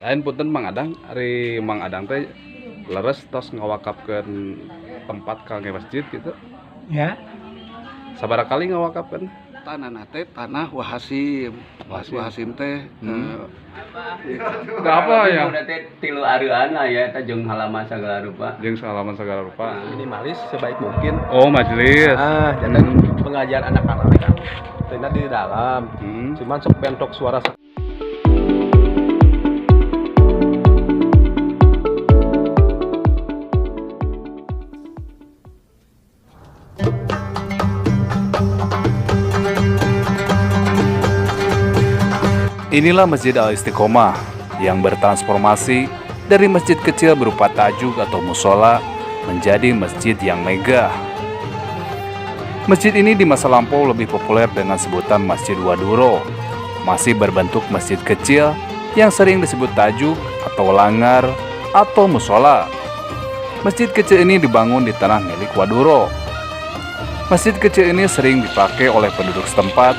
Lain punten Mang Adang, ari Mang Adang teh leres tos ngawakapkeun tempat kangge masjid gitu. Ya, Sabaraha kali ngawakapkeun? Tanah teh tanah Wahasim. Wahasim teh Teu apa ya? Udah teh tilu areuan lah ya eta jeung halaman sagala rupa. Jeung salaman segala rupa. Minimalis sebaik mungkin. Oh, majelis. Jadi pengajian anak-anak kan tenda di dalam. Cuman sok bentok suara. Inilah Masjid Al-Istiqomah yang bertransformasi dari masjid kecil berupa tajuk atau musola menjadi masjid yang megah. Masjid ini di masa lampau lebih populer dengan sebutan Masjid Waduro, masih berbentuk masjid kecil yang sering disebut tajuk atau langar atau musola. Masjid kecil ini dibangun di tanah milik Waduro. Masjid kecil ini sering dipakai oleh penduduk setempat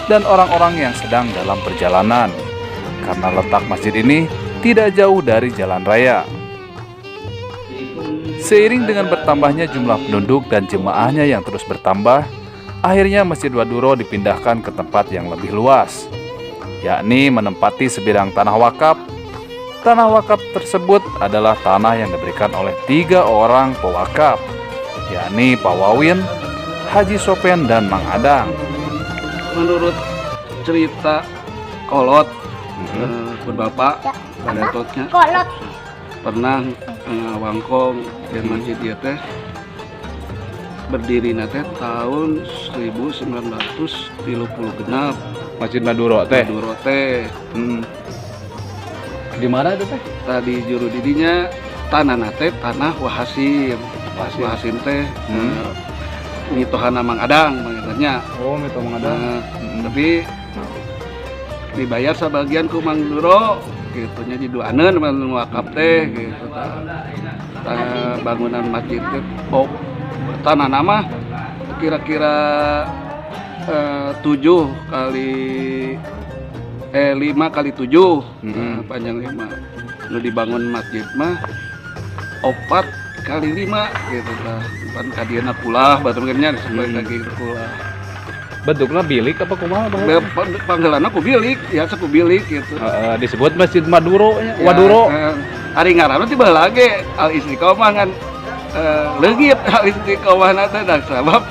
dan orang-orang yang sedang dalam perjalanan, karena letak masjid ini tidak jauh dari jalan raya. Seiring dengan bertambahnya jumlah penduduk dan jemaahnya yang terus bertambah, akhirnya Masjid Waduro dipindahkan ke tempat yang lebih luas, yakni menempati sebidang tanah wakaf. Tanah wakaf tersebut adalah tanah yang diberikan oleh 3 orang pewakaf, yakni Pak Wawin, Haji Sopen, dan Mang Adang. menurut cerita kolot berbapak badantotnya pernah wangkong di masjid ieu teh berdiri teh tahun 1930 genap. Masjid Maduro teh. Maduro teh Di mana itu teh? tadi juru didinya tanah teh tanah Wahasim. Wahasim teh mitohana Mang Adang mengingatnya. Oh, mito Mang Adang. Tapi dibayar sebagian ku Mang Duro gitu nya di duaneun mun wakaf teh gitu bangunan masjid teh tanah nama kira-kira 7 kali 5 kali 7 panjang 5 nu dibangun masjid mah 4 kali 5 gitu tah pan kadieuna pulah batu meureunnya sampai kaki pulah. Bentuknya bilik apa kumaha Bang? Panggilanna ku bilik, ya ku bilik gitu. Disebut Masjid Maduro nya, Ya, Waduro. Ari ngaranna tiba lagi Al-Istiqomah kan leungit Al-Istiqomah teh dah sabab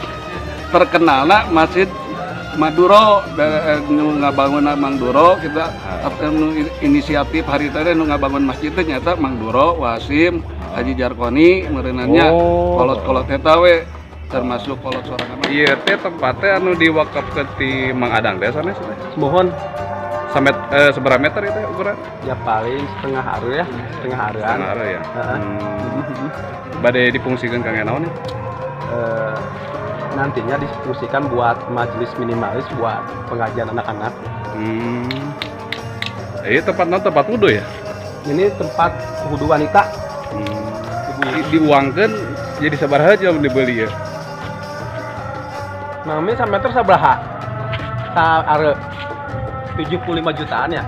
terkenalna Masjid Maduro nu ngabangun Mang Duro kita nu inisiatif hari tadi nu ngabangun masjid teh nyata Mang Duro, Wasim, Haji Jarkoni meureunannya kolot-kolot eta we termasuk kolot sorangan. Iya teh tempatnya anu diwakafkeun ti Mang Adang teh sanes teh. Mohon Seberapa meter itu ukuran? ya paling setengah haru ya, setengah haruan. Setengah hari ya. Bade difungsikan kangge naon ya? Nantinya difungsikan buat majelis minimalis buat pengajian anak-anak. Tempatnya tempat wudhu ya? Ini tempat wudhu wanita. Diuangkeun jadi sabaraha aja dibeli ya? Mami sampai meter sabaraha? Are 75 jutaan ya?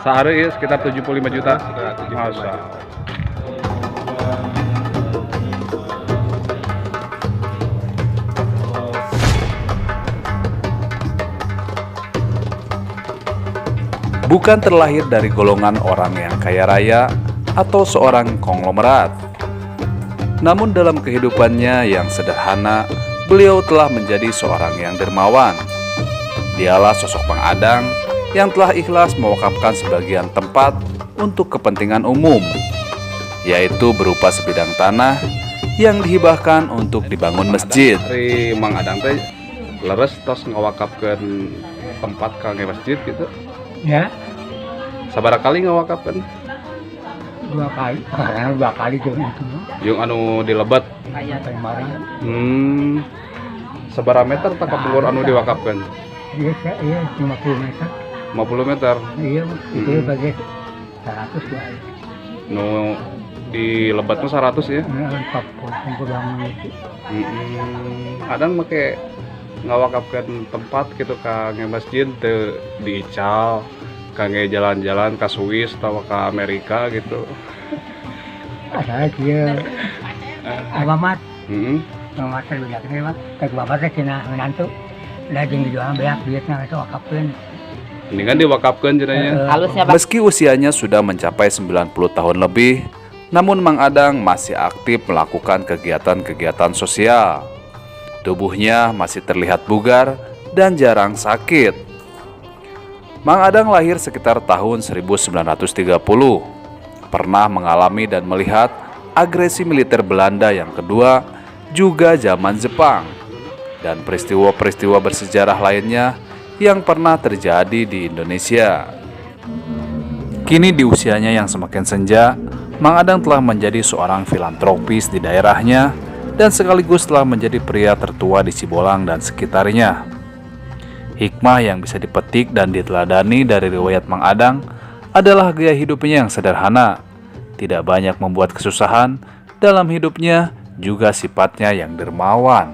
Sehari ya sekitar 75 juta. Sekitar 75 Masa. juta. Bukan terlahir dari golongan orang yang kaya raya atau seorang konglomerat. Namun dalam kehidupannya yang sederhana, beliau telah menjadi seorang yang dermawan. Dialah sosok Mang Adang yang telah ikhlas mewakafkan sebagian tempat untuk kepentingan umum, yaitu berupa sebidang tanah yang dihibahkan untuk dibangun masjid. Dari Mang Adang teh leres tos ngawakafkeun tempat kangge masjid gitu. ya, Sabaraha kali ngawakafkeun? 2 kali. Karena 2 kali jeung itu. Yung anu dilebat. Kemarin Sabaraha meter tak keluar anu diwakafkeun? biasa iya 50 meter. 50 meter. Iya, itu bagi 100 lah. Nu dilebatnya 100 ya. Lengkap bangun itu. Adang make ngawakafkeun tempat gitu kangge masjid teu diical kangge jalan-jalan ke Swiss atau ke Amerika gitu? Ada dia Mamat Hmm. Mamat terbiak ini mah kayak bapak teh cina menantu lah jeung dijual beak duitna itu wakafkeun. Ini kan diwakafkan jenanya. Meski usianya sudah mencapai 90 tahun lebih, namun Mang Adang masih aktif melakukan kegiatan-kegiatan sosial. Tubuhnya masih terlihat bugar dan jarang sakit. Mang Adang lahir sekitar tahun 1930. Pernah mengalami dan melihat agresi militer Belanda yang kedua, juga zaman Jepang, dan peristiwa-peristiwa bersejarah lainnya yang pernah terjadi di Indonesia. Kini di usianya yang semakin senja, Mang Adang telah menjadi seorang filantropis di daerahnya dan sekaligus telah menjadi pria tertua di Cibolang dan sekitarnya. Hikmah yang bisa dipetik dan diteladani dari riwayat Mang Adang adalah gaya hidupnya yang sederhana, tidak banyak membuat kesusahan dalam hidupnya, juga sifatnya yang dermawan.